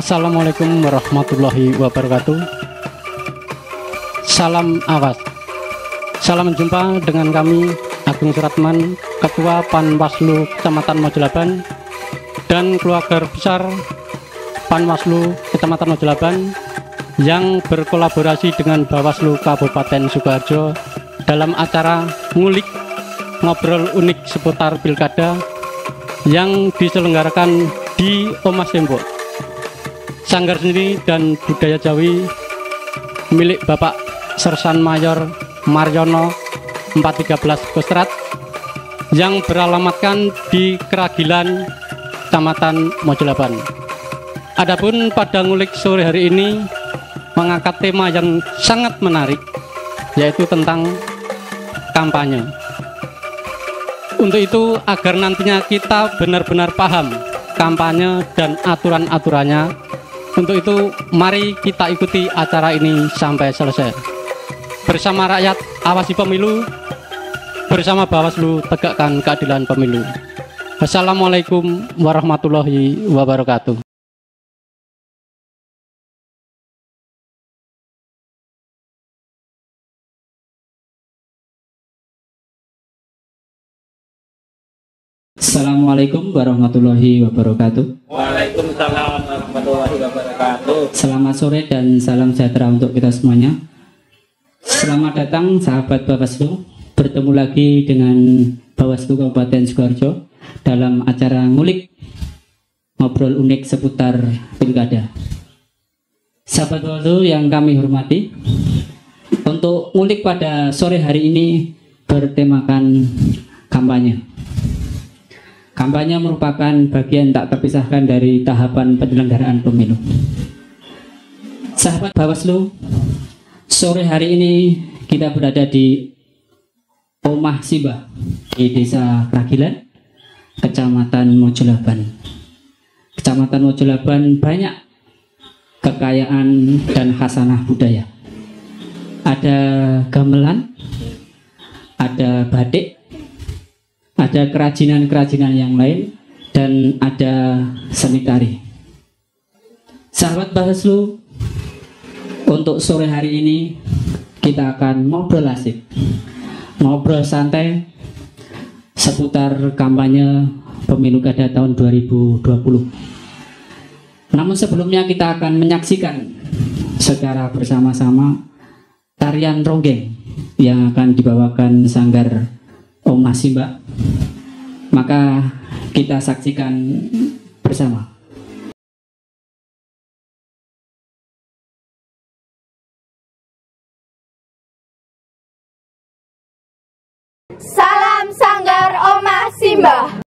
Assalamualaikum warahmatullahi wabarakatuh. Salam awas. Salam jumpa dengan kami Agung Suratman, Ketua Panwaslu Kecamatan Mojolaban dan keluarga besar Panwaslu Kecamatan Mojolaban yang berkolaborasi dengan Bawaslu Kabupaten Sukoharjo dalam acara ngulik ngobrol unik seputar pilkada yang diselenggarakan di Omas Tembok, Sanggar Seni dan Budaya Jawi milik Bapak Sersan Mayor Maryono 413 Kostrat yang beralamatkan di Keragilan, Kecamatan Mojolaban. Adapun pada ngulik sore hari ini mengangkat tema yang sangat menarik, yaitu tentang kampanye. Untuk itu, agar nantinya kita benar-benar paham kampanye dan aturan-aturannya, untuk itu mari kita ikuti acara ini sampai selesai. Bersama rakyat, awasi pemilu. Bersama Bawaslu, tegakkan keadilan pemilu. Wassalamualaikum warahmatullahi wabarakatuh. Assalamualaikum warahmatullahi wabarakatuh. Waalaikumsalam warahmatullahi wabarakatuh. Selamat sore dan salam sejahtera untuk kita semuanya. Selamat datang sahabat Bawaslu, bertemu lagi dengan Bawaslu Kabupaten Sukoharjo dalam acara ngulik ngobrol unik seputar pilkada. Sahabat Bawaslu yang kami hormati, untuk ngulik pada sore hari ini bertemakan kampanye. Kampanye merupakan bagian tak terpisahkan dari tahapan penyelenggaraan pemilu. Sahabat Bawaslu, sore hari ini kita berada di Omah Simbah di Desa Keragilan, Kecamatan Mojolaban. Kecamatan Mojolaban banyak kekayaan dan khasanah budaya. Ada gamelan, ada batik, ada kerajinan-kerajinan yang lain, dan ada seni tari. Sahabat Bawaslu, untuk sore hari ini kita akan ngobrol asik, ngobrol santai seputar kampanye pemilu kada tahun 2020. Namun sebelumnya kita akan menyaksikan secara bersama-sama tarian ronggeng yang akan dibawakan Sanggar Omah Simbah. Maka kita saksikan bersama. Salam Sanggar Omah Simbah.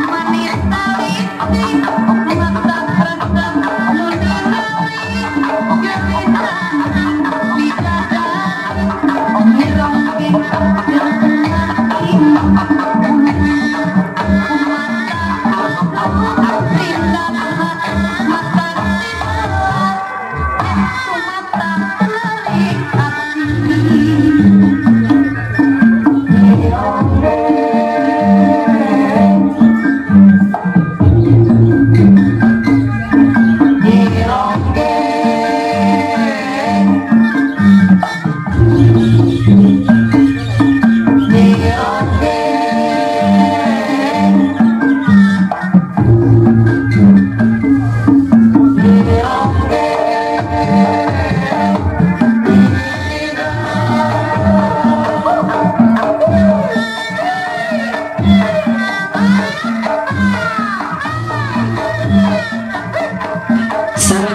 Mani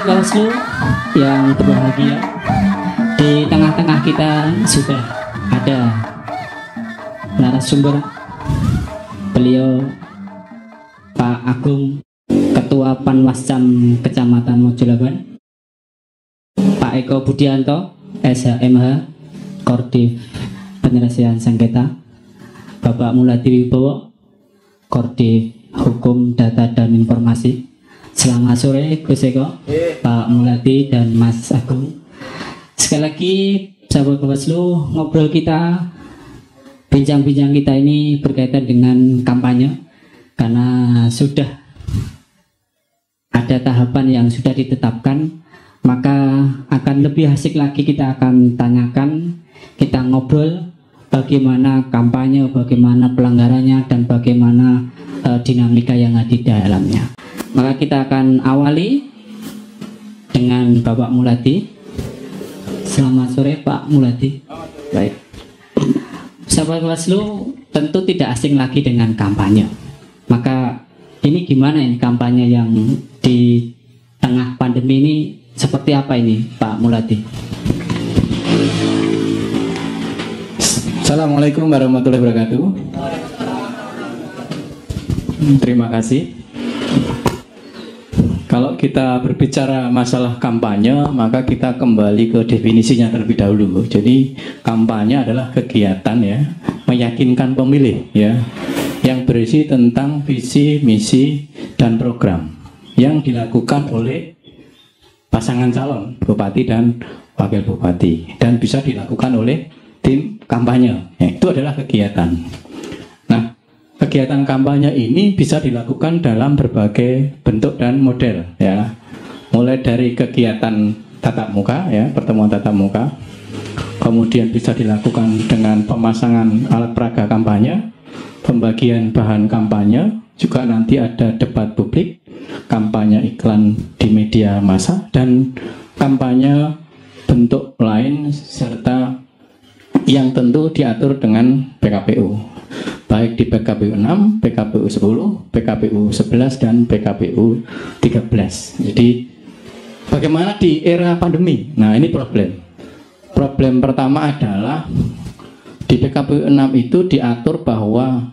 Sahabat Bawaslu yang berbahagia, di tengah-tengah kita sudah ada narasumber, beliau Pak Agung, Ketua Panwascam Kecamatan Mojolaban, Pak Eko Budianto, SHMH, Koordif Penyelesaian Sengketa, Bapak Muladi Wibowo, Koordif Hukum Data dan Informasi. Selamat sore Gus Eko, Pak Muladi dan Mas Agung. Sekali lagi sahabat Bawaslu, ngobrol kita, bincang-bincang kita ini berkaitan dengan kampanye, karena sudah ada tahapan yang sudah ditetapkan, maka akan lebih asik lagi kita akan tanyakan, kita ngobrol bagaimana kampanye, bagaimana pelanggarannya, dan bagaimana dinamika yang ada di dalamnya. Maka kita akan awali dengan Bapak Muladi. Selamat sore Pak Muladi. Baik. Sahabat Bawaslu tentu tidak asing lagi dengan kampanye. Maka ini gimana ini kampanye yang di tengah pandemi ini, seperti apa ini Pak Muladi? Assalamualaikum warahmatullahi wabarakatuh. Terima kasih. Kalau kita berbicara masalah kampanye, maka kita kembali ke definisinya terlebih dahulu. Jadi kampanye adalah kegiatan ya, meyakinkan pemilih ya, yang berisi tentang visi, misi, dan program yang dilakukan oleh pasangan calon bupati dan wakil bupati, dan bisa dilakukan oleh tim kampanye. Ya, itu adalah kegiatan. Nah, kegiatan kampanye ini bisa dilakukan dalam berbagai bentuk dan model ya. Mulai dari kegiatan tatap muka ya, pertemuan tatap muka. Kemudian bisa dilakukan dengan pemasangan alat peraga kampanye, pembagian bahan kampanye, juga nanti ada debat publik, kampanye iklan di media massa, dan kampanye bentuk lain serta yang tentu diatur dengan PKPU. Baik di PKPU 6, PKPU 10, PKPU 11, dan PKPU 13. Jadi bagaimana di era pandemi? Nah, ini problem. Problem pertama adalah di PKPU 6 itu diatur bahwa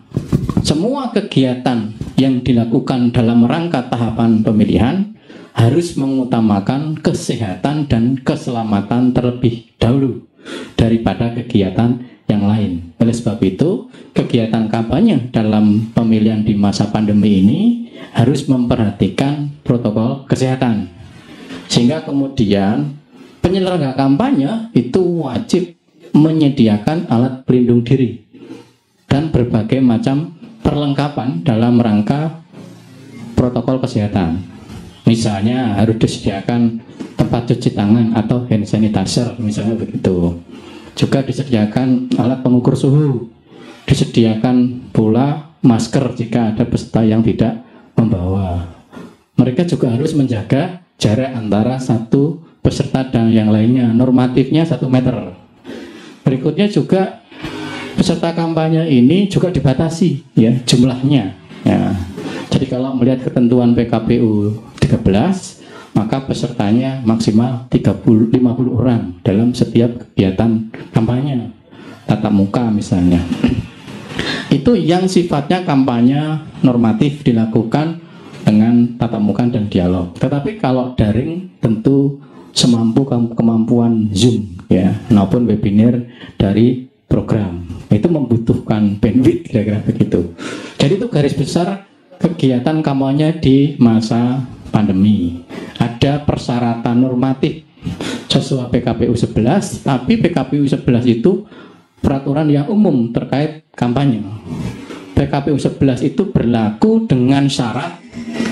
semua kegiatan yang dilakukan dalam rangka tahapan pemilihan harus mengutamakan kesehatan dan keselamatan terlebih dahulu daripada kegiatan yang lain. Oleh sebab itu, kegiatan kampanye dalam pemilihan di masa pandemi ini harus memperhatikan protokol kesehatan. Sehingga kemudian penyelenggara kampanye itu wajib menyediakan alat pelindung diri dan berbagai macam perlengkapan dalam rangka protokol kesehatan. Misalnya harus disediakan tempat cuci tangan atau hand sanitizer, misalnya begitu. Juga disediakan alat pengukur suhu, disediakan pula masker jika ada peserta yang tidak membawa. Mereka juga harus menjaga jarak antara satu peserta dan yang lainnya, normatifnya 1 meter. Berikutnya juga peserta kampanye ini juga dibatasi ya jumlahnya ya. Jadi kalau melihat ketentuan PKPU 13, maka pesertanya maksimal 50 orang dalam setiap kegiatan kampanye tatap muka misalnya. Itu yang sifatnya kampanye normatif dilakukan dengan tatap muka dan dialog. Tetapi kalau daring tentu semampu kemampuan Zoom ya maupun webinar dari program. Itu membutuhkan bandwidth kira-kira begitu. Jadi itu garis besar kegiatan kampanye di masa pandemi. Ada persyaratan normatif sesuai PKPU 11, tapi PKPU 11 itu peraturan yang umum terkait kampanye. PKPU 11 itu berlaku dengan syarat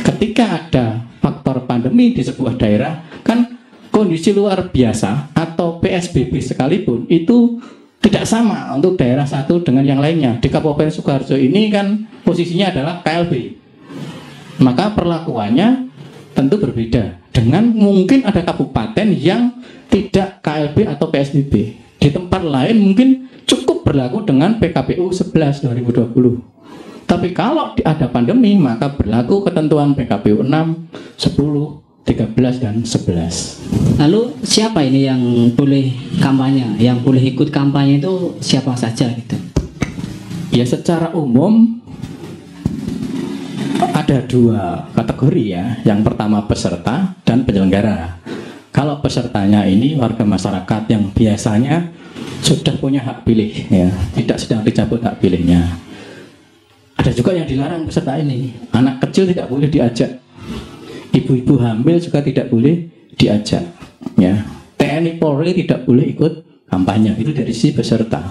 ketika ada faktor pandemi di sebuah daerah, kan kondisi luar biasa atau PSBB sekalipun itu tidak sama untuk daerah satu dengan yang lainnya. Di Kabupaten Sukoharjo ini kan posisinya adalah KLB. Maka perlakuannya tentu berbeda dengan mungkin ada kabupaten yang tidak KLB atau PSBB. Di tempat lain mungkin cukup berlaku dengan PKPU 11 2020. Tapi kalau ada pandemi maka berlaku ketentuan PKPU 6, 10, 13 13 dan 11. Lalu siapa ini yang boleh kampanye? Yang boleh ikut kampanye itu siapa saja gitu? Ya secara umum ada dua kategori ya. Yang pertama peserta dan penyelenggara. Kalau pesertanya ini warga masyarakat yang biasanya sudah punya hak pilih ya, tidak sedang dicabut hak pilihnya. Ada juga yang dilarang peserta ini. Anak kecil tidak boleh diajak. Ibu-ibu hamil juga tidak boleh diajak ya. TNI Polri tidak boleh ikut kampanye. Itu dari sisi peserta.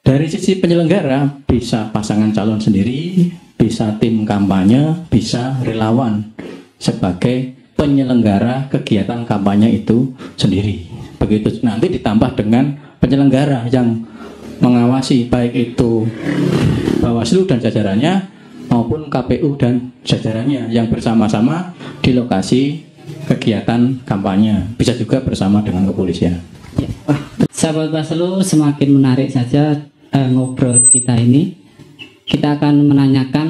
Dari sisi penyelenggara bisa pasangan calon sendiri, bisa tim kampanye, bisa relawan sebagai penyelenggara kegiatan kampanye itu sendiri. Begitu nanti ditambah dengan penyelenggara yang mengawasi baik itu Bawaslu dan jajarannya maupun KPU dan jajarannya yang bersama-sama di lokasi kegiatan kampanye, bisa juga bersama dengan kepolisian. Ya. Sahabat Bawaslu, semakin menarik saja ngobrol kita ini. Kita akan menanyakan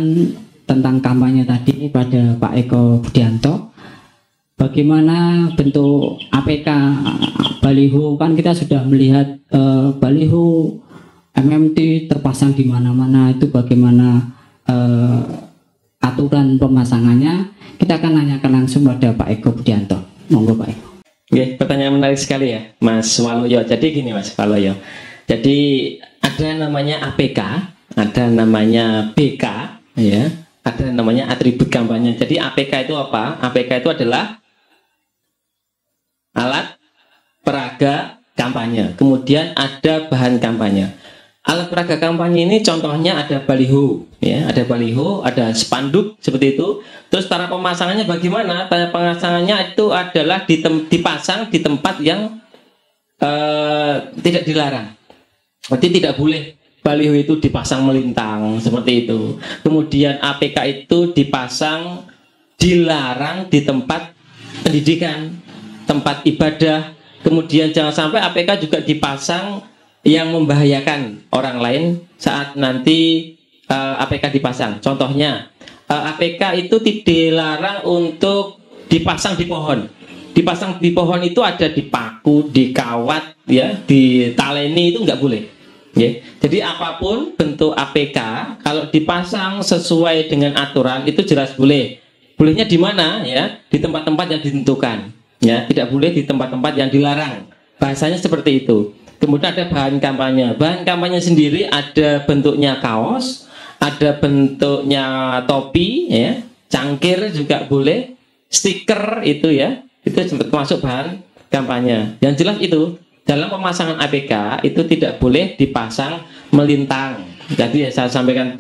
tentang kampanye tadi pada Pak Eko Budianto. Bagaimana bentuk APK baliho, kan kita sudah melihat baliho MMT terpasang di mana-mana, itu bagaimana aturan pemasangannya. Kita akan nanyakan langsung pada Pak Eko Budianto. Monggo Pak Eko. Oke, pertanyaan menarik sekali ya, Mas Waluyo. Jadi gini Mas Waluyo. Jadi ada namanya APK, ada namanya BK, ya, ada namanya atribut kampanye. Jadi APK itu apa? APK itu adalah alat peraga kampanye. Kemudian ada bahan kampanye. Alat peraga kampanye ini contohnya ada baliho, ya, ada baliho, ada spanduk seperti itu. Terus cara pemasangannya bagaimana? Cara pemasangannya itu adalah dipasang di tempat yang tidak dilarang. Berarti tidak boleh baliho itu dipasang melintang seperti itu. Kemudian APK itu dipasang dilarang di tempat pendidikan, tempat ibadah. Kemudian jangan sampai APK juga dipasang yang membahayakan orang lain saat nanti APK dipasang. Contohnya APK itu dilarang untuk dipasang di pohon. Dipasang di pohon itu ada di paku, di kawat, ya, di taleni, itu nggak boleh. Ya. Jadi apapun bentuk APK kalau dipasang sesuai dengan aturan itu jelas boleh. Bolehnya di mana? Ya, di tempat-tempat yang ditentukan. Ya, tidak boleh di tempat-tempat yang dilarang. Bahasanya seperti itu. Kemudian ada bahan kampanye. Bahan kampanye sendiri ada bentuknya kaos, ada bentuknya topi, ya, cangkir juga boleh, stiker itu ya, itu termasuk bahan kampanye. Yang jelas itu dalam pemasangan APK itu tidak boleh dipasang melintang. Jadi saya sampaikan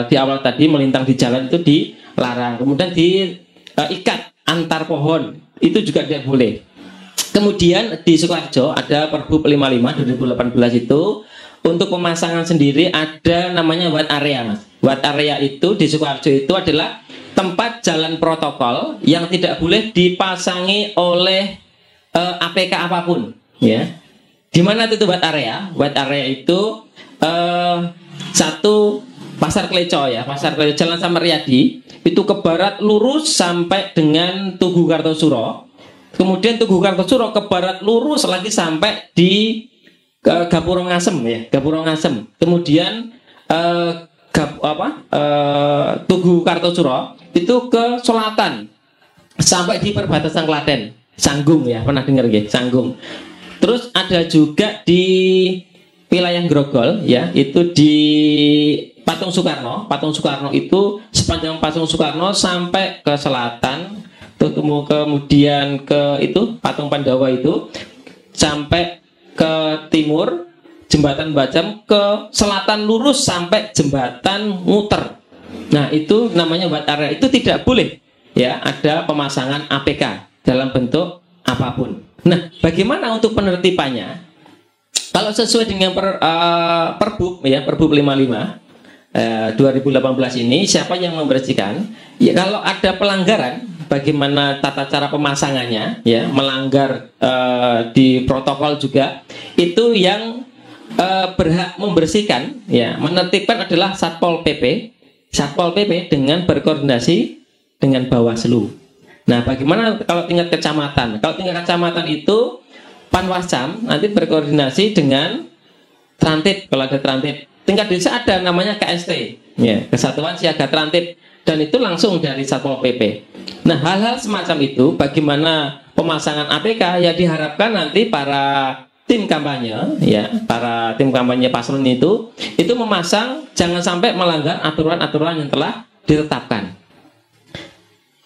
di awal tadi, melintang di jalan itu dilarang. Kemudian diikat antar pohon itu juga tidak boleh. Kemudian di Sukoharjo ada Pergub 55 2018 itu untuk pemasangan sendiri ada namanya white area, Mas. White area itu di Sukoharjo itu adalah tempat jalan protokol yang tidak boleh dipasangi oleh APK apapun, ya. Di mana itu white area? White area itu satu Pasar Kleco, ya, Pasar Kleco Jalan Samariyadi itu ke barat lurus sampai dengan Tugu Kartosuro. Kemudian Tugu Kartosuro ke barat lurus lagi sampai di Gapuro Ngasem, ya, Gapuro Ngasem. Kemudian Tugu Kartosuro itu ke selatan sampai di perbatasan Klaten, Sanggung, ya, pernah dengar ya, Sanggung. Terus ada juga di wilayah Grogol, ya, itu di Patung Soekarno. Patung Soekarno itu sepanjang Patung Soekarno sampai ke selatan, kemudian ke itu Patung Pandawa itu sampai ke timur Jembatan Bajam, ke selatan lurus sampai Jembatan Muter. Nah, itu namanya white area. Itu tidak boleh, ya, ada pemasangan APK dalam bentuk apapun. Nah, bagaimana untuk penertibannya? Kalau sesuai dengan Pergub, ya, Pergub 55 2018 ini, siapa yang membersihkan? Ya, kalau ada pelanggaran, bagaimana tata cara pemasangannya, ya, melanggar di protokol juga, itu yang berhak membersihkan, ya, menertibkan adalah Satpol PP. Satpol PP dengan berkoordinasi dengan Bawaslu. Nah, bagaimana kalau tingkat kecamatan? Kalau tingkat kecamatan itu Panwascam nanti berkoordinasi dengan Trantip, kalau ada Trantip. Tingkat desa ada namanya KST, ya, Kesatuan Siaga Trantip, dan itu langsung dari Satpol PP. Nah, hal-hal semacam itu, bagaimana pemasangan APK, ya diharapkan nanti para tim kampanye, ya, para tim kampanye paslon itu memasang jangan sampai melanggar aturan-aturan yang telah ditetapkan.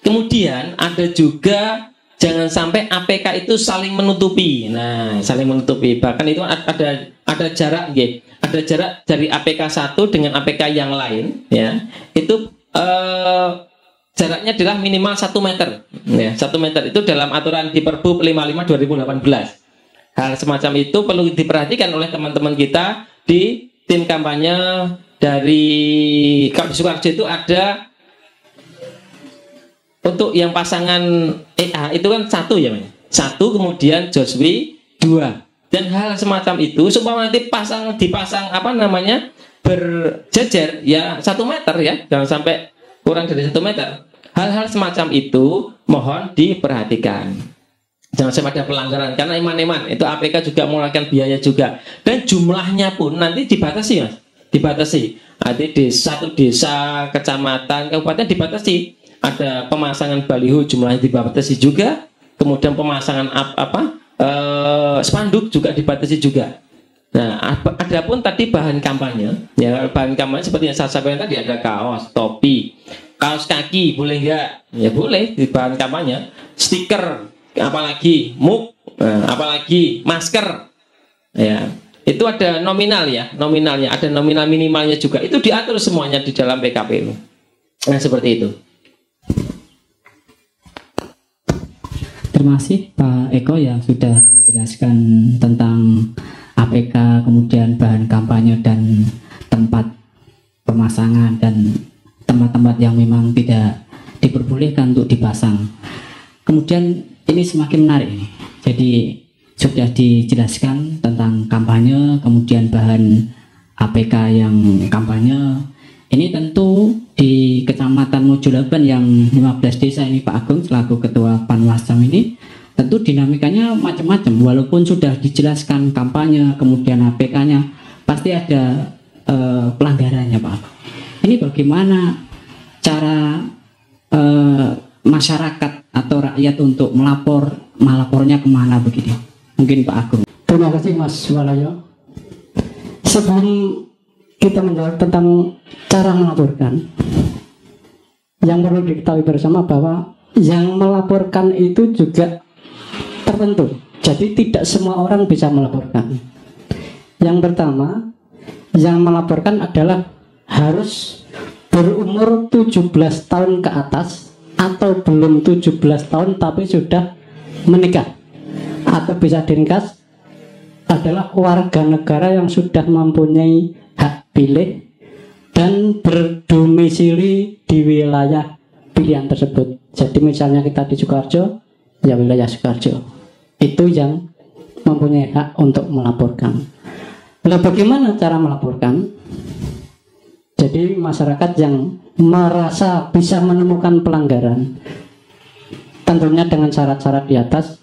Kemudian ada juga jangan sampai APK itu saling menutupi. Nah, saling menutupi. Bahkan itu ada jarak, ya. Ada jarak dari APK satu dengan APK yang lain, ya. Itu jaraknya adalah minimal 1 meter. Ya, 1 meter itu dalam aturan di Perbup 55 2018. Hal semacam itu perlu diperhatikan oleh teman-teman kita di tim kampanye dari kalau di Sukoharjo itu ada. Untuk yang pasangan EA itu kan 1 ya, Mas. 1, kemudian Joswi 2. Dan hal semacam itu supaya nanti dipasang berjejer ya 1 meter ya, jangan sampai kurang dari 1 meter. Hal-hal semacam itu mohon diperhatikan. Jangan sampai ada pelanggaran karena eman-eman itu APK juga mengeluarkan biaya juga. Dan jumlahnya pun nanti dibatasi, Mas. Dibatasi. Nanti satu desa, kecamatan, kabupaten dibatasi. Ada pemasangan baliho jumlahnya dibatasi juga, kemudian pemasangan spanduk juga dibatasi juga. Nah, adapun tadi bahan kampanye, ya bahan kampanye seperti yang saya sampaikan tadi ada kaos, topi, kaos kaki boleh enggak? Ya boleh di bahan kampanye, stiker, apalagi mug, apalagi masker, ya itu ada nominal ya, nominalnya ada nominal minimalnya juga, itu diatur semuanya di dalam PKPU. Nah seperti itu. Terima kasih Pak Eko yang sudah menjelaskan tentang APK, kemudian bahan kampanye dan tempat pemasangan dan tempat-tempat yang memang tidak diperbolehkan untuk dipasang. Kemudian ini semakin menarik ini. Jadi sudah dijelaskan tentang kampanye, kemudian bahan APK yang kampanye. Ini tentu di Kecamatan Mojolaban yang 15 desa ini Pak Agung selaku Ketua Panwascam ini tentu dinamikanya macam-macam. Walaupun sudah dijelaskan kampanye, kemudian APK-nya pasti ada pelanggarannya Pak. Ini bagaimana cara masyarakat atau rakyat untuk melapornya kemana begini? Mungkin Pak Agung. Terima kasih Mas Walayo. Sebelum kita menjawab tentang cara melaporkan, yang perlu diketahui bersama bahwa yang melaporkan itu juga tertentu. Jadi tidak semua orang bisa melaporkan. Yang pertama, yang melaporkan adalah harus berumur 17 tahun ke atas atau belum 17 tahun tapi sudah menikah, atau bisa diringkas adalah warga negara yang sudah mempunyai hak pilih dan berdomisili di wilayah pilihan tersebut. Jadi misalnya kita di Sukoharjo, ya wilayah Sukoharjo, itu yang mempunyai hak untuk melaporkan. Nah, bagaimana cara melaporkan? Jadi masyarakat yang merasa bisa menemukan pelanggaran, tentunya dengan syarat-syarat di atas,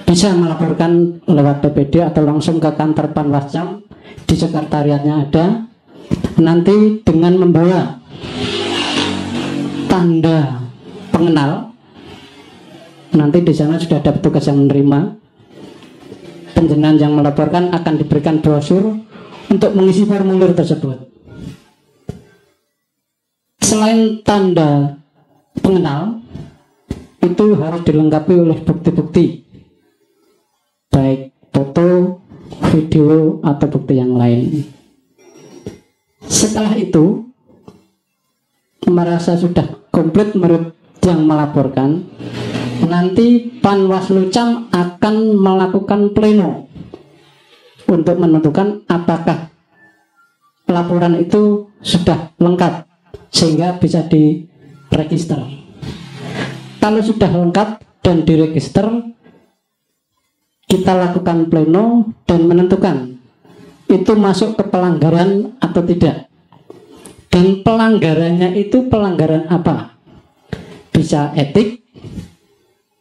bisa melaporkan lewat PPD atau langsung ke kantor Panwascam, di sekretariatnya ada. Nanti dengan membawa tanda pengenal, nanti di sana sudah ada petugas yang menerima. Penjenengan yang melaporkan akan diberikan brosur untuk mengisi formulir tersebut. Selain tanda pengenal, itu harus dilengkapi oleh bukti-bukti, baik foto, video, atau bukti yang lain. Setelah itu, merasa sudah komplit menurut yang melaporkan, nanti Panwaslucam akan melakukan pleno untuk menentukan apakah laporan itu sudah lengkap sehingga bisa diregister. Kalau sudah lengkap dan diregister, kita lakukan pleno dan menentukan itu masuk ke pelanggaran atau tidak. Dan pelanggarannya itu pelanggaran apa? Bisa etik,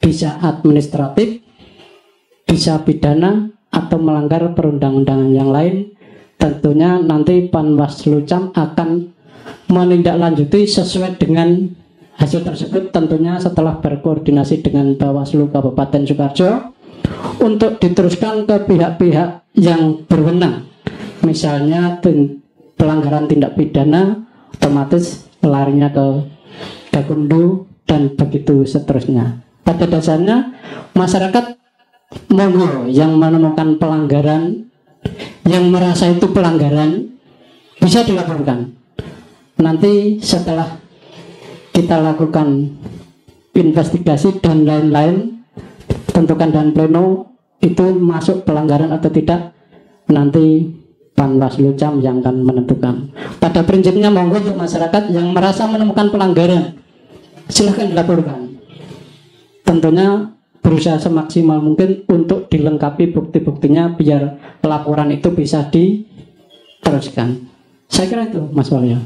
bisa administratif, bisa pidana, atau melanggar perundang-undangan yang lain. Tentunya nanti Panwaslu Cam akan menindaklanjuti sesuai dengan hasil tersebut, tentunya setelah berkoordinasi dengan Bawaslu Kabupaten Sukoharjo untuk diteruskan ke pihak-pihak yang berwenang. Misalnya pelanggaran tindak pidana, otomatis larinya ke Gakumdu dan begitu seterusnya. Pada dasarnya masyarakat monggo yang menemukan pelanggaran, yang merasa itu pelanggaran, bisa dilaporkan. Nanti setelah kita lakukan investigasi dan lain-lain, tentukan dan pleno itu masuk pelanggaran atau tidak, nanti Panwaslu Cam yang akan menentukan. Pada prinsipnya monggo untuk masyarakat yang merasa menemukan pelanggaran, silahkan dilaporkan. Tentunya berusaha semaksimal mungkin untuk dilengkapi bukti-buktinya biar laporan itu bisa diteruskan. Saya kira itu, Mas Walyo.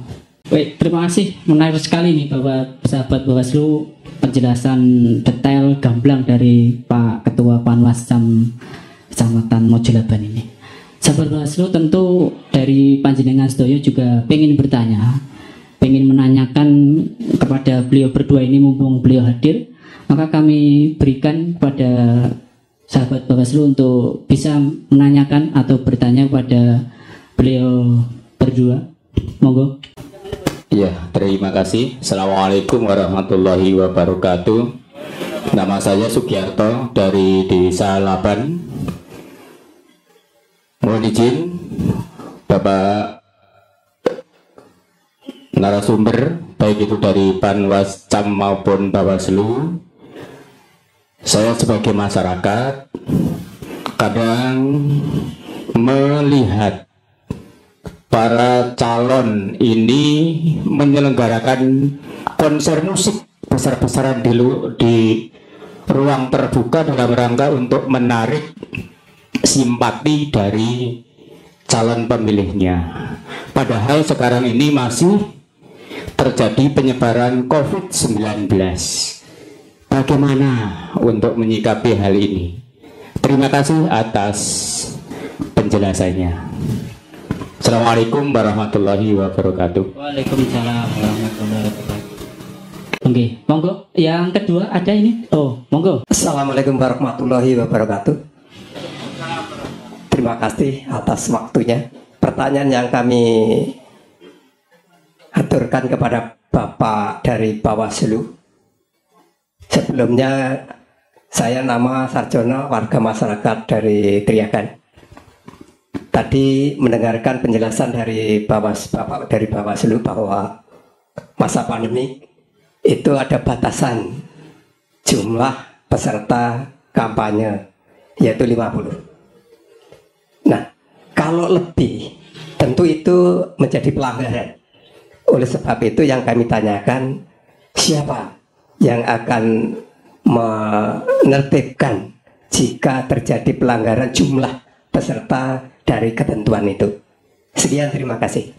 Baik, terima kasih. Menarik sekali nih Bapak sahabat Bawaslu, penjelasan detail gamblang dari Pak Ketua Panwascam Kecamatan Mojolaban ini. Sahabat Bawaslu, tentu dari panjenengan sedoyo juga pengen bertanya, pengen menanyakan kepada beliau berdua ini mumpung beliau hadir. Maka kami berikan kepada sahabat Bawaslu untuk bisa menanyakan atau bertanya kepada beliau berdua. Monggo. Ya, terima kasih. Assalamualaikum warahmatullahi wabarakatuh. Nama saya Sugiarto dari Desa Laban. Mohon izin Bapak narasumber, baik itu dari Panwascam maupun Bawaslu, saya sebagai masyarakat kadang melihat para calon ini menyelenggarakan konser musik besar-besaran di ruang terbuka dalam rangka untuk menarik simpati dari calon pemilihnya. Padahal sekarang ini masih terjadi penyebaran COVID-19. Bagaimana untuk menyikapi hal ini? Terima kasih atas penjelasannya. Assalamualaikum warahmatullahi wabarakatuh. Waalaikumsalam warahmatullahi wabarakatuh. Oke, monggo. Yang kedua ada ini. Oh, monggo. Assalamualaikum warahmatullahi wabarakatuh. Terima kasih atas waktunya. Pertanyaan yang kami aturkan kepada Bapak dari Bawaslu. Sebelumnya saya nama Sarjono, warga masyarakat dari Triagan. Tadi mendengarkan penjelasan dari Bapak dari Bawaslu bahwa masa pandemi itu ada batasan jumlah peserta kampanye, yaitu 50. Nah, kalau lebih tentu itu menjadi pelanggaran. Oleh sebab itu yang kami tanyakan, siapa yang akan menertibkan jika terjadi pelanggaran jumlah peserta dari ketentuan itu. Sekian, terima kasih.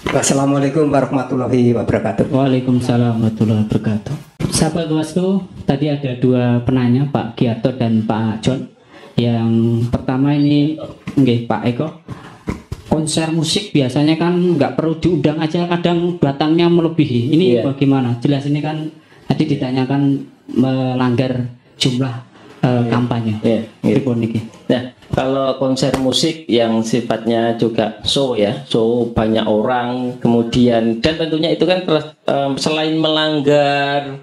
Wassalamualaikum warahmatullahi wabarakatuh. Waalaikumsalam warahmatullahi wabarakatuh. Sahabat Bawaslu, tadi ada dua penanya, Pak Giarto dan Pak John. Yang pertama ini, Pak Eko. Konser musik biasanya kan nggak perlu diundang aja, kadang datangnya melebihi. Ini bagaimana? Jelas ini kan tadi ditanyakan melanggar jumlah kampanye. Nah, kalau konser musik yang sifatnya juga show ya, show banyak orang, kemudian dan tentunya itu kan selain melanggar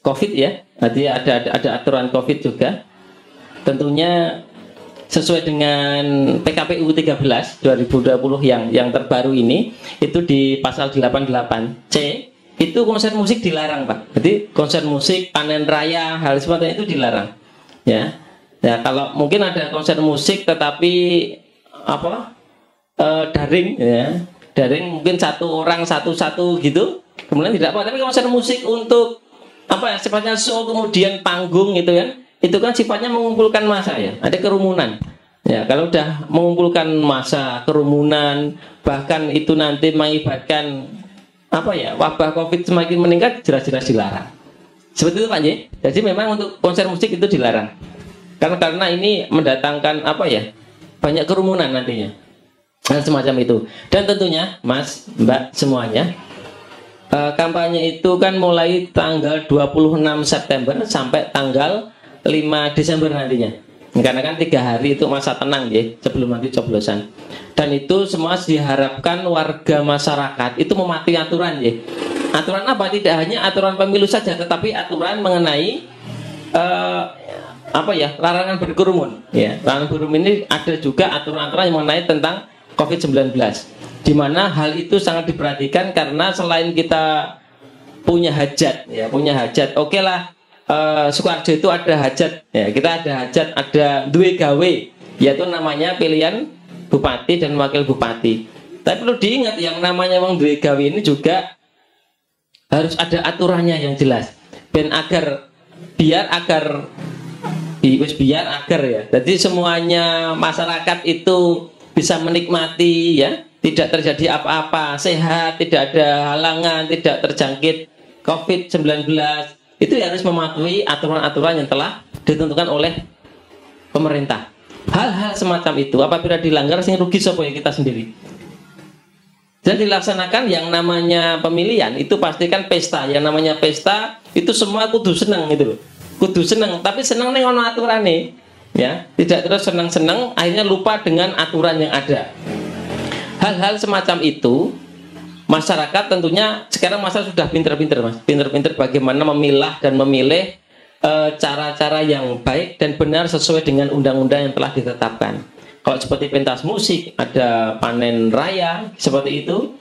COVID ya, nanti ada aturan COVID juga. Tentunya sesuai dengan PKPU 13 2020 yang terbaru ini, itu di pasal 88C itu konser musik dilarang, Pak. Jadi konser musik, panen raya, hal seperti itu dilarang. Ya. Ya, kalau mungkin ada konser musik tetapi daring ya. Daring mungkin satu orang satu-satu gitu. Kemudian tidak apa, tapi konser musik untuk sifatnya show kemudian panggung gitu kan. Itu kan sifatnya mengumpulkan massa ya, ada kerumunan. Ya, kalau udah mengumpulkan massa, kerumunan, bahkan itu nanti mengakibatkan wabah COVID semakin meningkat, jelas-jelas dilarang. Seperti itu Pak J. Jadi memang untuk konser musik itu dilarang. Karena ini mendatangkan apa ya? Banyak kerumunan nantinya. Dan semacam itu. Dan tentunya Mas, Mbak semuanya, kampanye itu kan mulai tanggal 26 September sampai tanggal 5 Desember nantinya. Karena kan 3 hari itu masa tenang ya, sebelum nanti coblosan. Dan itu semua diharapkan warga masyarakat itu mematuhi aturan ya. Aturan apa? Tidak hanya aturan pemilu saja, tetapi aturan mengenai apa ya, larangan berkerumun. Ya, larangan berkerumun ini ada juga aturan-aturan yang mengenai tentang COVID-19. Di mana hal itu sangat diperhatikan karena selain kita punya hajat, ya punya hajat, oke lah. Sukoharjo itu ada hajat, ya kita ada hajat, ada duwe gawe, yaitu namanya pilihan bupati dan wakil bupati. Tapi perlu diingat yang namanya wong duwe gawe ini juga harus ada aturannya yang jelas, dan biar ya. Jadi semuanya masyarakat itu bisa menikmati ya, tidak terjadi apa-apa, sehat, tidak ada halangan, tidak terjangkit COVID-19. Itu harus mematuhi aturan-aturan yang telah ditentukan oleh pemerintah. Hal-hal semacam itu apabila dilanggar, sing rugi sapa ya, kita sendiri. Dan dilaksanakan yang namanya pemilihan itu pastikan pesta. Yang namanya pesta itu semua kudu seneng gitu loh. Kudu seneng, tapi seneng ning ono aturane. Ya, tidak terus seneng-seneng akhirnya lupa dengan aturan yang ada. Hal-hal semacam itu masyarakat tentunya sekarang sudah pinter-pinter Mas, pinter-pinter bagaimana memilah dan memilih cara-cara yang baik dan benar sesuai dengan undang-undang yang telah ditetapkan. Kalau seperti pentas musik, ada panen raya seperti itu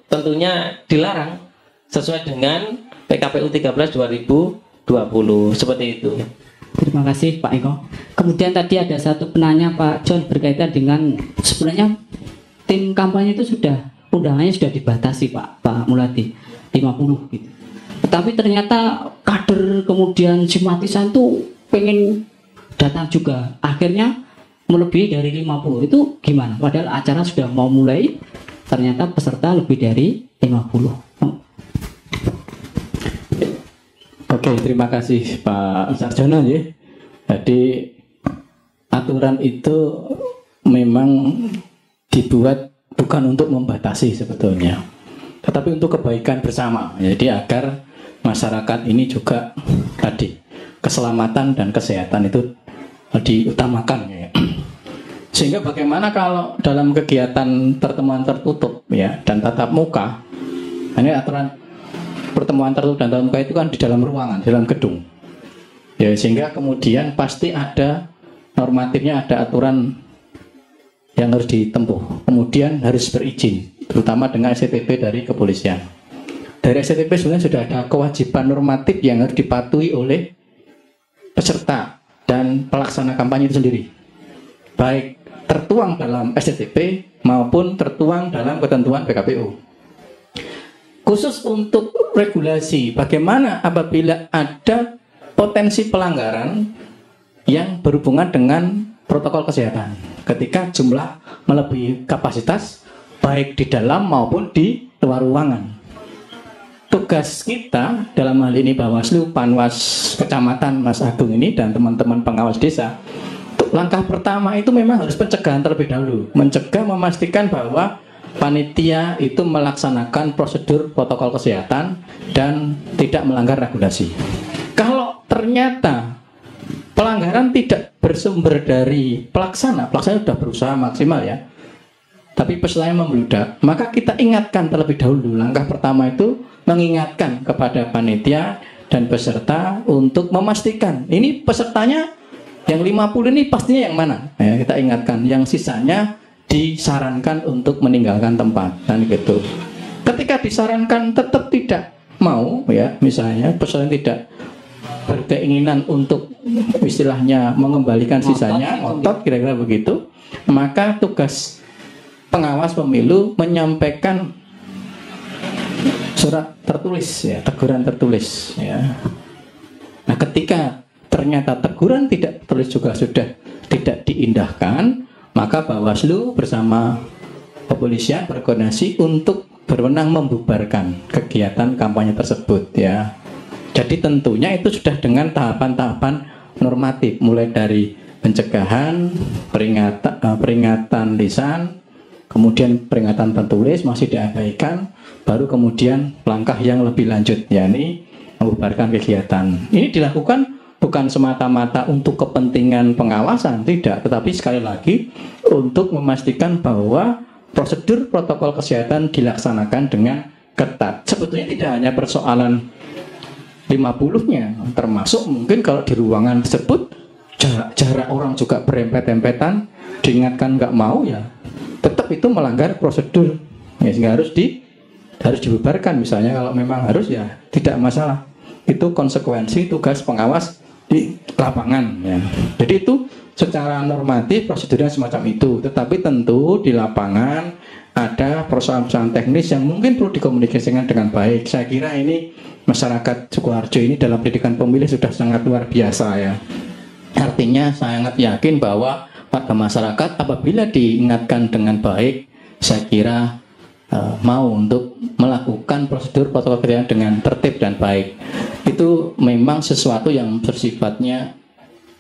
tentunya dilarang sesuai dengan PKPU 13 2020 seperti itu. Terima kasih Pak Eko. Kemudian tadi ada satu penanya Pak John berkaitan dengan sebenarnya tim kampanye itu undangannya sudah dibatasi Pak Muladi 50 gitu. Tetapi ternyata kader kemudian simpatisan tuh pengen datang juga. Akhirnya melebihi dari 50. Itu gimana? Padahal acara sudah mau mulai, ternyata peserta lebih dari 50. Oke, terima kasih Pak Sarjono ya. Jadi aturan itu memang dibuat bukan untuk membatasi sebetulnya, tetapi untuk kebaikan bersama. Jadi agar masyarakat ini juga tadi keselamatan dan kesehatan itu diutamakan ya. Sehingga bagaimana kalau dalam kegiatan pertemuan tertutup ya dan tatap muka, ini aturan pertemuan tertutup dan tatap muka itu kan di dalam ruangan, di dalam gedung. Ya, sehingga kemudian pasti ada normatifnya, ada aturan yang harus ditempuh. Kemudian harus berizin, terutama dengan STP dari kepolisian. Dari STP sebenarnya sudah ada kewajiban normatif yang harus dipatuhi oleh peserta dan pelaksana kampanye itu sendiri, baik tertuang dalam STP maupun tertuang dalam ketentuan PKPU. Khusus untuk regulasi, bagaimana apabila ada potensi pelanggaran yang berhubungan dengan protokol kesehatan ketika jumlah melebihi kapasitas baik di dalam maupun di luar ruangan. Tugas kita dalam hal ini Bawaslu, Panwas Kecamatan Mas Agung ini dan teman-teman pengawas desa, langkah pertama itu memang harus pencegahan terlebih dahulu. Mencegah, memastikan bahwa panitia itu melaksanakan prosedur protokol kesehatan dan tidak melanggar regulasi. Kalau ternyata pelanggaran tidak bersumber dari pelaksana sudah berusaha maksimal ya, tapi pesertanya membludak, maka kita ingatkan terlebih dahulu. Langkah pertama itu mengingatkan kepada panitia dan peserta untuk memastikan ini pesertanya yang 50 ini pastinya yang mana ya, kita ingatkan. Yang sisanya disarankan untuk meninggalkan tempat dan gitu. Ketika disarankan tetap tidak mau ya, misalnya peserta tidak berkeinginan untuk istilahnya mengembalikan sisanya, ngotot kira-kira begitu, maka tugas pengawas pemilu menyampaikan surat tertulis ya, teguran tertulis ya. Nah, ketika ternyata teguran tidak tertulis juga sudah tidak diindahkan, maka Bawaslu bersama kepolisian berkoordinasi untuk berwenang membubarkan kegiatan kampanye tersebut ya. Jadi tentunya itu sudah dengan tahapan-tahapan normatif, mulai dari pencegahan, peringatan lisan, kemudian peringatan tertulis masih diabaikan, baru kemudian langkah yang lebih lanjut, yakni membubarkan kegiatan. Ini dilakukan bukan semata-mata untuk kepentingan pengawasan, tidak, tetapi sekali lagi untuk memastikan bahwa prosedur protokol kesehatan dilaksanakan dengan ketat. Sebetulnya tidak hanya persoalan 50-nya, termasuk mungkin kalau di ruangan tersebut jarak orang juga berempet-empetan, diingatkan nggak mau ya tetap itu melanggar prosedur ya, sehingga harus dibubarkan. Misalnya kalau memang harus ya tidak masalah, itu konsekuensi tugas pengawas di lapangan ya. Jadi itu secara normatif prosedurnya semacam itu, tetapi tentu di lapangan ada persoalan-persoalan teknis yang mungkin perlu dikomunikasikan dengan baik. Saya kira ini masyarakat Sukoharjo ini dalam pendidikan pemilih sudah sangat luar biasa ya. Artinya sangat yakin bahwa warga masyarakat apabila diingatkan dengan baik, saya kira mau untuk melakukan prosedur protokol kesehatan dengan tertib dan baik. Itu memang sesuatu yang bersifatnya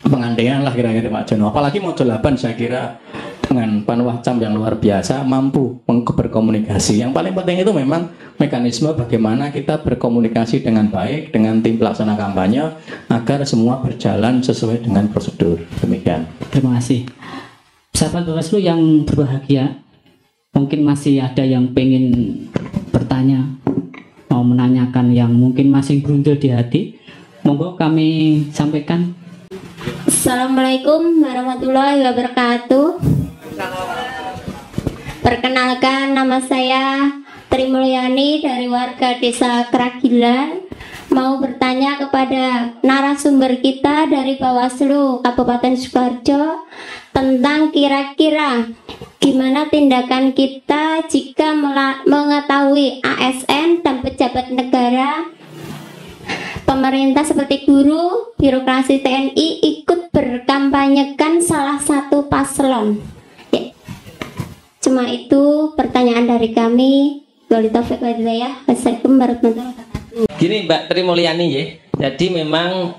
pengandaian lah kira-kira Pak Jono. Apalagi modul 8 saya kira dengan panwascam yang luar biasa mampu berkomunikasi. Yang paling penting itu memang mekanisme bagaimana kita berkomunikasi dengan baik dengan tim pelaksana kampanye agar semua berjalan sesuai dengan prosedur. Demikian. Terima kasih. Sahabat Bawaslu yang berbahagia, mungkin masih ada yang pengen bertanya, mau menanyakan yang mungkin masih berundul di hati. Monggo kami sampaikan. Assalamualaikum warahmatullahi wabarakatuh. Perkenalkan, nama saya Tri Mulyani dari warga Desa Kragilan. Mau bertanya kepada narasumber kita dari Bawaslu Kabupaten Sukoharjo tentang kira-kira gimana tindakan kita jika mengetahui ASN dan pejabat negara, pemerintah seperti guru, birokrasi TNI ikut berkampanyekan salah satu paslon. Ya. Cuma itu pertanyaan dari kami. Wassalamualaikum warahmatullahi wabarakatuh. Gini Mbak Tri Mulyani ya. Jadi memang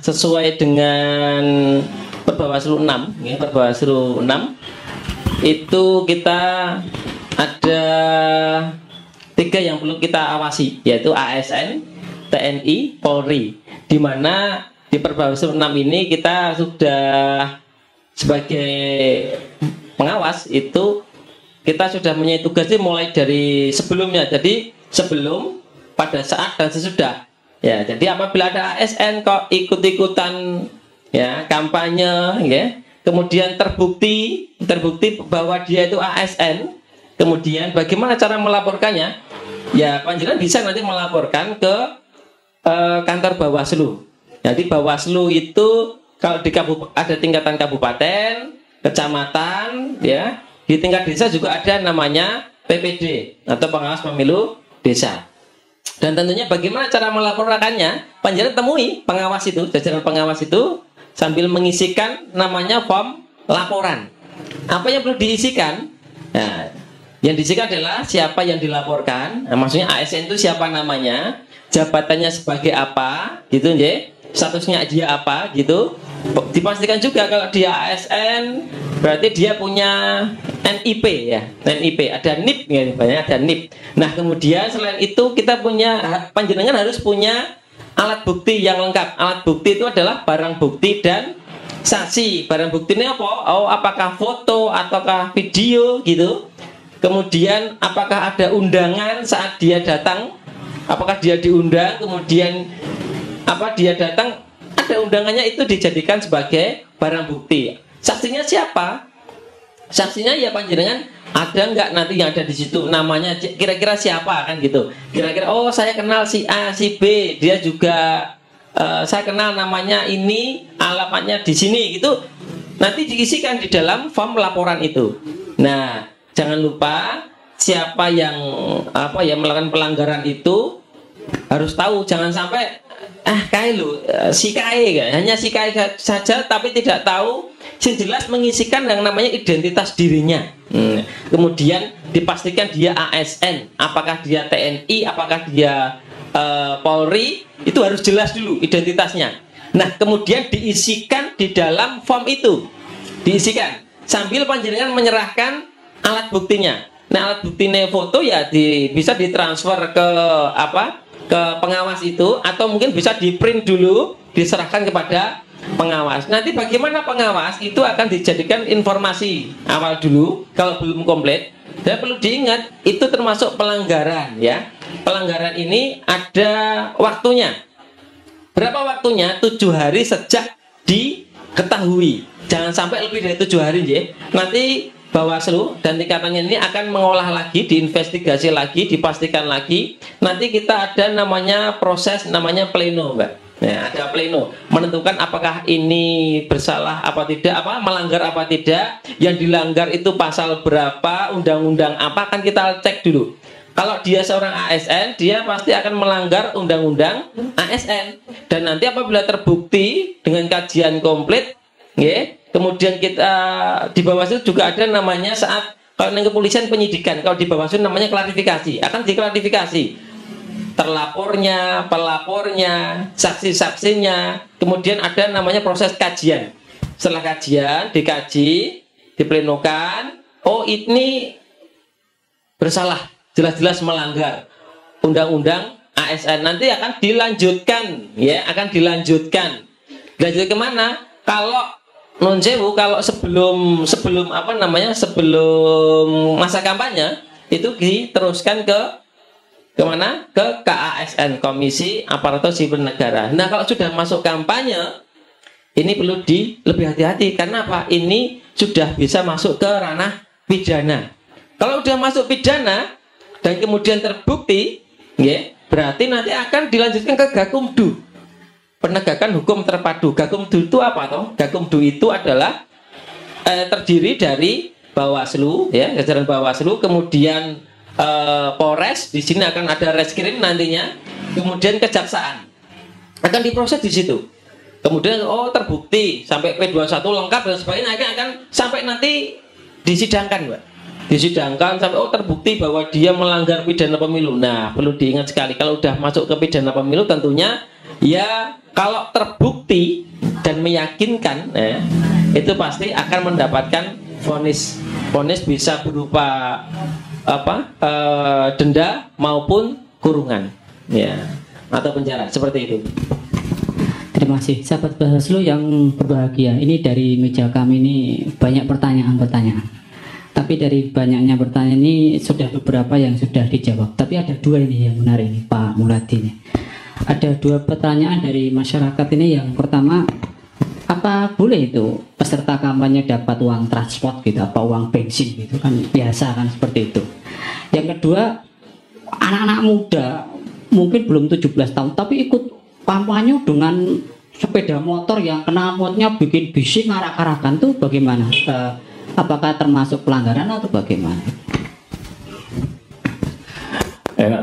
sesuai dengan Perbawaslu 6 ya, Perbawaslu 6 itu kita ada 3 yang perlu kita awasi, yaitu ASN, TNI, Polri. Di mana di Perbawaslu 6 ini kita sudah sebagai pengawas itu kita sudah punya tugas mulai dari sebelumnya. Jadi sebelum, pada saat dan sesudah. Ya, jadi apabila ada ASN kok ikut-ikutan ya kampanye ya, kemudian terbukti bahwa dia itu ASN, kemudian bagaimana cara melaporkannya? Ya, panjenengan bisa nanti melaporkan ke kantor Bawaslu. Jadi Bawaslu itu kalau di ada tingkatan kabupaten, kecamatan ya. Di tingkat desa juga ada namanya PPD atau pengawas pemilu desa. Dan tentunya bagaimana cara melaporkannya? Panjenengan temui pengawas itu, jajaran pengawas itu sambil mengisikan namanya form laporan. Apa yang perlu diisikan? Nah, yang diisikan adalah siapa yang dilaporkan. Nah, maksudnya ASN itu siapa namanya, jabatannya sebagai apa, gitu ya. Statusnya dia apa, gitu. Dipastikan juga kalau dia ASN berarti dia punya NIP ya, NIP, ada NIP ya, ada NIP. Nah kemudian selain itu kita punya, panjenengan harus punya alat bukti yang lengkap. Alat bukti itu adalah barang bukti dan saksi. Barang bukti ini apa? Oh, apakah foto ataukah video gitu. Kemudian apakah ada undangan saat dia datang? Apakah dia diundang? Kemudian apa dia datang? Ada undangannya, itu dijadikan sebagai barang bukti. Saksinya siapa? Saksinya ya panjenengan ada nggak nanti yang ada di situ namanya kira-kira siapa kan gitu. Kira-kira oh saya kenal si A, si B, dia juga saya kenal namanya ini, alamatnya di sini gitu. Nanti diisikan di dalam form laporan itu. Nah, jangan lupa siapa yang melakukan pelanggaran itu harus tahu, jangan sampai si Kai hanya si Kai saja tapi tidak tahu. Yang jelas mengisikan yang namanya identitas dirinya. Kemudian dipastikan dia ASN, apakah dia TNI, apakah dia Polri, itu harus jelas dulu identitasnya. Nah, kemudian diisikan di dalam form itu, diisikan sambil panjenengan menyerahkan alat buktinya. Nah, alat buktinya foto ya bisa ditransfer ke ke pengawas itu, atau mungkin bisa di print dulu, diserahkan kepada pengawas. Nanti bagaimana pengawas itu akan dijadikan informasi awal dulu kalau belum komplit. Dan perlu diingat itu termasuk pelanggaran ya. Pelanggaran ini ada waktunya. Berapa waktunya? 7 hari sejak diketahui. Jangan sampai lebih dari 7 hari ya. Nanti Bawaslu dan tingkatannya ini akan mengolah lagi, diinvestigasi lagi, dipastikan lagi. Nanti kita ada namanya proses namanya pleno, Mbak. Ya, ada pleno menentukan apakah ini bersalah apa tidak, melanggar apa tidak, yang dilanggar itu pasal berapa, undang-undang apa, kan kita cek dulu. Kalau dia seorang ASN, dia pasti akan melanggar undang-undang ASN. Dan nanti apabila terbukti dengan kajian komplit, ya, kemudian kita di Bawaslu juga ada namanya saat kalau di kepolisian penyidikan, kalau di Bawaslu namanya klarifikasi, akan diklarifikasi. Terlapornya, pelapornya, saksi-saksinya, kemudian ada namanya proses kajian. Setelah kajian, dikaji, diplenokan, oh ini bersalah, jelas-jelas melanggar undang-undang ASN. Nanti akan dilanjutkan, ya, akan dilanjutkan. Dilanjut kemana? Kalau non sewu, kalau sebelum masa kampanye itu diteruskan ke kemana? Ke KASN, Komisi Aparatur Sipil Negara. Nah, kalau sudah masuk kampanye, ini perlu lebih hati-hati. Karena apa? Ini sudah bisa masuk ke ranah pidana. Kalau sudah masuk pidana dan kemudian terbukti, ya, berarti nanti akan dilanjutkan ke Gakumdu, penegakan hukum terpadu. Gakumdu itu apa toh? Gakumdu itu adalah terdiri dari Bawaslu, ya, jajaran Bawaslu, kemudian Polres, di sini akan ada reskrim nantinya, kemudian kejaksaan akan diproses di situ. Kemudian terbukti sampai P21 lengkap dan sebagainya, akan sampai nanti disidangkan, Mbak. Disidangkan sampai terbukti bahwa dia melanggar pidana pemilu. Nah, perlu diingat sekali kalau udah masuk ke pidana pemilu tentunya ya kalau terbukti dan meyakinkan, itu pasti akan mendapatkan vonis. Vonis bisa berupa denda maupun kurungan, ya, atau penjara, seperti itu. Terima kasih sahabat Bawaslu yang berbahagia. Ini dari meja kami ini banyak pertanyaan. Tapi dari banyaknya pertanyaan ini sudah beberapa yang sudah dijawab. Tapi ada 2 ini yang menarik ini, Pak Muradi ini. Ada 2 pertanyaan dari masyarakat ini. Yang pertama, apa boleh itu peserta kampanye dapat uang transport gitu, apa uang bensin gitu, kan biasa kan seperti itu. Yang kedua, anak-anak muda mungkin belum 17 tahun tapi ikut kampanye dengan sepeda motor yang knalpotnya bikin bising arak-arakan, tuh bagaimana? Apakah termasuk pelanggaran atau bagaimana?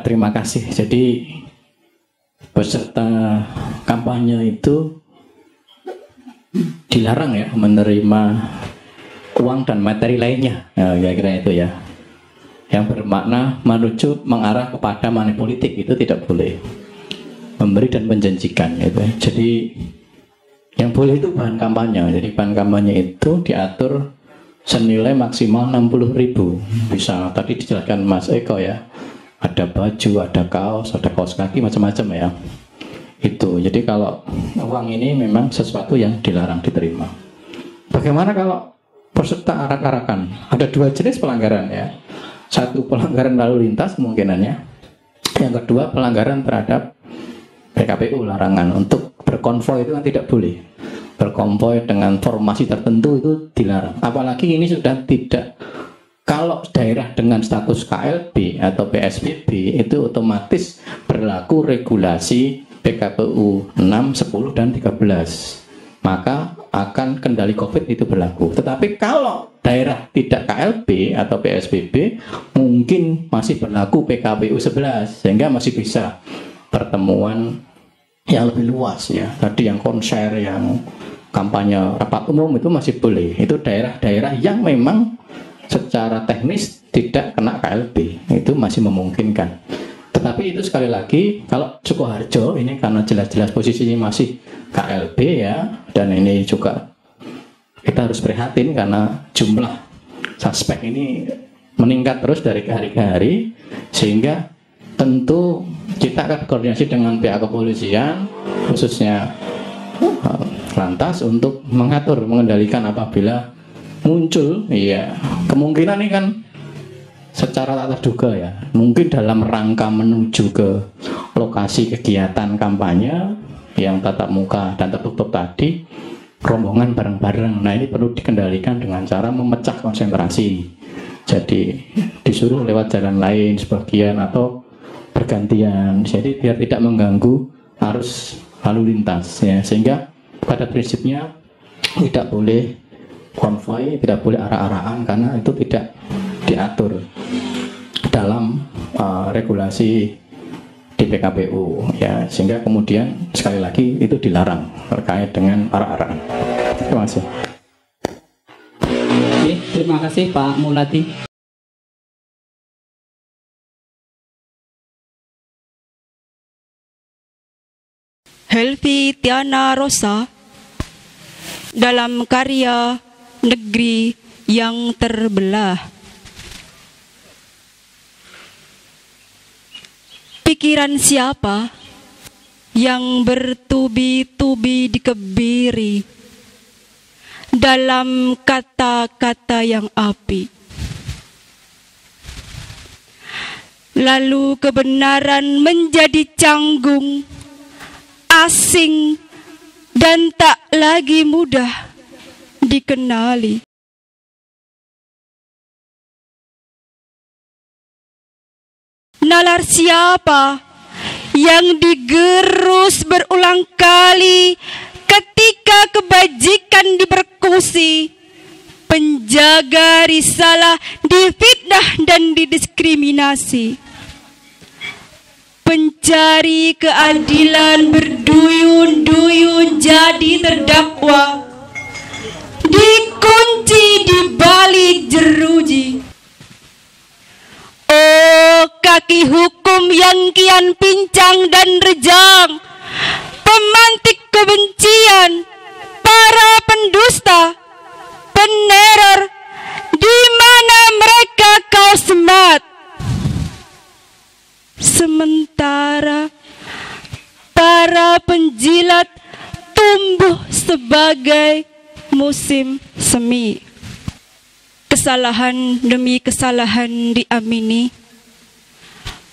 Terima kasih. Jadi peserta kampanye itu dilarang ya menerima uang dan materi lainnya, kira-kira itu ya, yang bermakna menuju mengarah kepada money politik, itu tidak boleh. Memberi dan menjanjikan gitu ya. Jadi yang boleh itu bahan kampanye. Jadi bahan kampanye itu diatur senilai maksimal 60.000. Bisa tadi dijelaskan Mas Eko ya, ada baju, ada kaos kaki, macam-macam ya. Itu. Jadi kalau uang ini memang sesuatu yang dilarang diterima. Bagaimana kalau peserta arak-arakan? Ada 2 jenis pelanggaran ya. Satu, pelanggaran lalu lintas kemungkinannya. Yang kedua, pelanggaran terhadap PKPU, larangan untuk berkonvoi itu kan tidak boleh. Berkonvoi dengan formasi tertentu itu dilarang. Apalagi ini sudah tidak, kalau daerah dengan status KLB atau PSBB itu otomatis berlaku regulasi PKPU 6, 10, dan 13. Maka akan kendali COVID itu berlaku. Tetapi kalau daerah tidak KLB atau PSBB mungkin masih berlaku PKPU 11, sehingga masih bisa pertemuan yang lebih luas ya. Tadi yang konser, yang kampanye rapat umum itu masih boleh. Itu daerah-daerah yang memang secara teknis tidak kena KLB, itu masih memungkinkan. Tetapi itu sekali lagi, kalau Sukoharjo ini karena jelas-jelas posisinya masih KLB ya, dan ini juga kita harus prihatin karena jumlah suspek ini meningkat terus dari hari ke hari, sehingga tentu kita akan koordinasi dengan pihak kepolisian, khususnya Lantas, untuk mengatur, mengendalikan apabila muncul, ya kemungkinan ini kan secara tak terduga ya, mungkin dalam rangka menuju ke lokasi kegiatan kampanye yang tatap muka dan tertutup tadi, rombongan bareng-bareng. Nah, ini perlu dikendalikan dengan cara memecah konsentrasi. Jadi disuruh lewat jalan lain sebagian atau bergantian. Jadi biar tidak mengganggu arus lalu lintas ya. Sehingga pada prinsipnya tidak boleh konvoy, tidak boleh arah-arahan karena itu tidak diatur dalam regulasi di PKPU ya, sehingga kemudian sekali lagi itu dilarang terkait dengan arah-arahan. Terima kasih. Oke, terima kasih Pak Muladi. Helvi Tiana Rosa dalam karya Negeri yang Terbelah. Pikiran siapa yang bertubi-tubi dikebiri dalam kata-kata yang api? Lalu kebenaran menjadi canggung, asing, dan tak lagi mudah dikenali. Nalar siapa yang digerus berulang kali ketika kebajikan dipersekusi, penjaga risalah difitnah dan didiskriminasi, pencari keadilan berduyun-duyun jadi terdakwa, dikunci di balik jeruji. Oh, kaki hukum yang kian pincang dan rejang, pemantik kebencian, para pendusta, peneror, di mana mereka kau semat? Sementara para penjilat tumbuh sebagai musim semi. Kesalahan demi kesalahan diamini,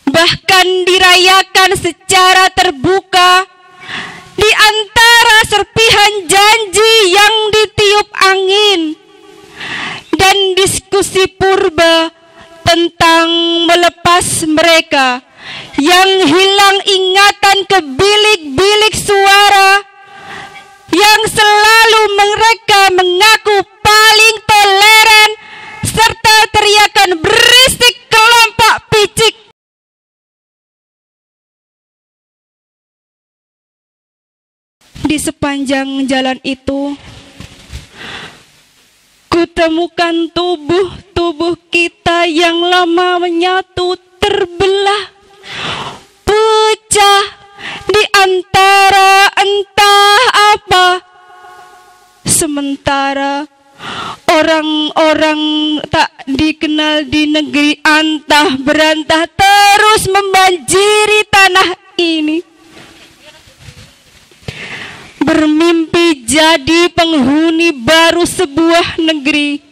bahkan dirayakan secara terbuka di antara serpihan janji yang ditiup angin dan diskusi purba tentang melepas mereka yang hilang ingatan ke bilik-bilik suara yang selalu mereka mengaku paling toleran, serta teriakan berisik kelompok picik. Di sepanjang jalan itu, kutemukan tubuh-tubuh kita yang lama menyatu terbelah, pecah di antara entah apa. Sementara orang-orang tak dikenal di negeri antah berantah terus membanjiri tanah ini, bermimpi jadi penghuni baru sebuah negeri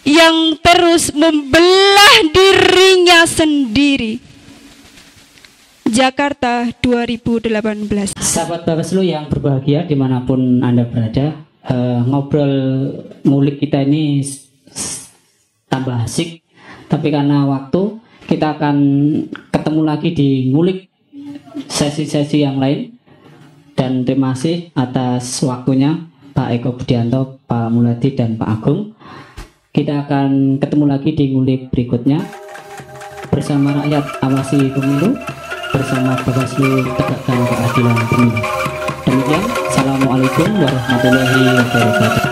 yang terus membelah dirinya sendiri. Jakarta 2018. Sahabat Bawaslu yang berbahagia dimanapun Anda berada, ngobrol ngulik kita ini tambah asik, tapi karena waktu kita akan ketemu lagi di ngulik sesi-sesi yang lain. Dan terima kasih atas waktunya Pak Eko Budianto, Pak Muladi, dan Pak Agung. Kita akan ketemu lagi di ngulik berikutnya bersama rakyat awasi pemilu, bersama Bawaslu tegakkan keadilan pemilu. Demikian, Assalamualaikum warahmatullahi wabarakatuh.